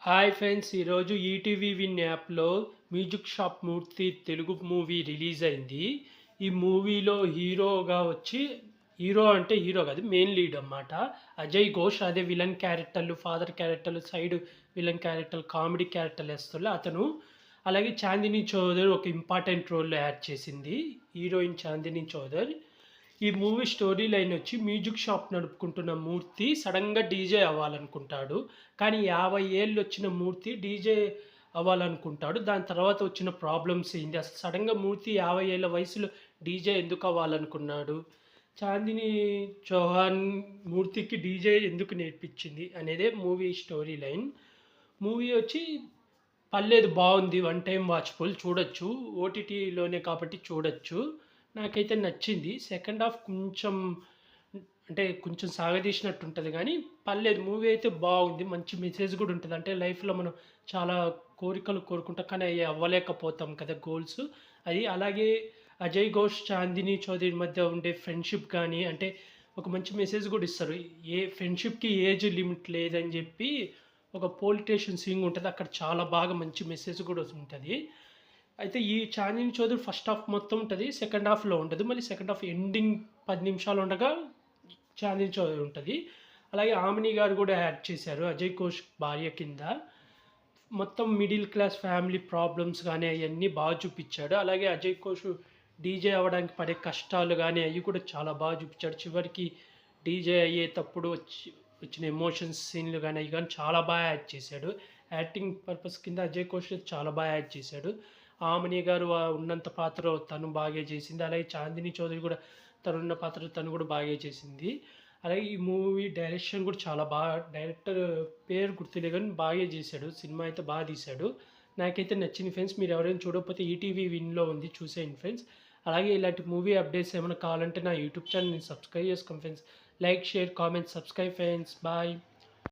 Hi friends! ఈరోజు ETV win యాప్‌లో 'music shop మూర్తి' Telugu movie release అయింది. ఈ మూవీలో హీరో అంటే హీరో కాదు, మెయిన్ లీడ్ అన్నమాట. అజయ్ ఘోష్. అదే విలన్ క్యారెక్టర్‌లు, ఫాదర్ క్యారెక్టర్‌లు, సైడ్ విలన్ క్యారెక్టర్‌లు, కామెడీ క్యారెక్టర్‌లు ఏస్తోళ్ళు అతను. అలాగే చాందిని చౌదరి ఒక ఇంపార్టెంట్ రోల్‌లో యాక్ట్ చేసింది. హీరోయిన్ చాందిని చౌదరి. ఈ మూవీ స్టోరీ లైన్ వచ్చి మ్యూజిక్ షాప్ నడుపుకుంటున్న మూర్తి సడన్‌గా డీజే అవ్వాలనుకుంటాడు. కానీ 50 ఏళ్ళు వచ్చిన మూర్తి డీజే అవ్వాలనుకుంటాడు. దాని తర్వాత వచ్చిన ప్రాబ్లమ్స్ ఏంది? అసలు సడన్‌గా మూర్తి 50 ఏళ్ల వయసులో డీజే ఎందుకు అవ్వాలనుకున్నాడు? చాందిని చౌహాన్ మూర్తికి డీజే ఎందుకు నేర్పించింది అనేదే మూవీ స్టోరీ లైన్. మూవీ వచ్చి పర్లేదు, బావుంది. వన్ టైమ్ వాచబుల్, చూడొచ్చు. ఓటీటీలోనే కాబట్టి చూడొచ్చు. నాకైతే నచ్చింది. సెకండ్ హాఫ్ కొంచెం అంటే కొంచెం సాగదీసినట్టు ఉంటది గానీ, పర్లేదు, మూవీ అయితే బాగుంది. మంచి మెసేజ్ గూడా ఉంటది. అంటే లైఫ్‌లో మనం చాలా కోరికలు కోరుకుంటాం, కానీ అయి అవ్వలేకపోతాం కదా, గోల్స్. అది అలాగే అజయ్ ఘోష్, చాందిని చౌదరి మధ్య ఉండే ఫ్రెండ్‌షిప్ గానీ, అంటే ఒక మంచి మెసేజ్ గూడా ఇస్తారు. ఏ ఫ్రెండ్‌షిప్‌కి ఏజ్ లిమిట్ లేదని జెప్పి ఒక పోలీస్ స్టేషన్ సీన్ ఉంటది. అక్కడ చాలా బాగా మంచి మెసేజ్ గూడా ఉంటది. అయితే ఈ 'చాందిని చౌదరి' ఫస్ట్ హాఫ్ మొత్తం ఉంటది. సెకండ్ హాఫ్‌లో ఉండదు. మళ్ళీ సెకండ్ హాఫ్ ఎండింగ్ 10 నిమిషాలు ఉండగా 'చాందిని చౌదరి' ఉంటది. అలాగే ఆమిని గారు గూడా యాక్ట్ చేశారు అజయ్ ఘోష్ భార్య కింద. మొత్తం మిడిల్ క్లాస్ ఫ్యామిలీ ప్రాబ్లమ్స్ గానీ అయన్నీ బాగా చూపిచ్చాడు. అలాగే అజయ్ ఘోష్ డీజే అవ్వడానికి పడే కష్టాలు గానీ అయి కూడా చాలా బాగా చూపిచ్చాడు. చివరికి డీజే అయ్యేటప్పుడు వచ్చిన ఎమోషన్స్ సీన్‌లు గానీ అయి గానీ చాలా బాగా యాక్ట్ చేశాడు. యాక్టింగ్ పర్పస్ కింద అజయ్ ఘోష్ చాలా బాగా యాక్ట్ చేశాడు. ఆమిని గారు ఉన్నంత పాత్ర తను బాగే చేసింది. అలాగే చాందిని చౌదరి కూడా తనున్న పాత్ర తను కూడా బాగే చేసింది. అలాగే ఈ మూవీ డైరెక్షన్ కూడా చాలా బాగా, డైరెక్టర్ పేరు గుర్తులేదు గానీ బాగే చేశాడు. సినిమా అయితే బాగా తీశాడు. నాకైతే నచ్చింది ఫ్రెండ్స్. మీరు ఎవరైనా చూడకపోతే ఈటీవీ విన్‌లో ఉంది, చూసేయండి ఫ్రెండ్స్. అలాగే ఇలాంటి మూవీ అప్డేట్స్ ఏమైనా కావాలంటే నా యూట్యూబ్ ఛానల్‌ని సబ్స్క్రైబ్ చేసుకోండి friends. Like, share, comment, subscribe friends. Bye.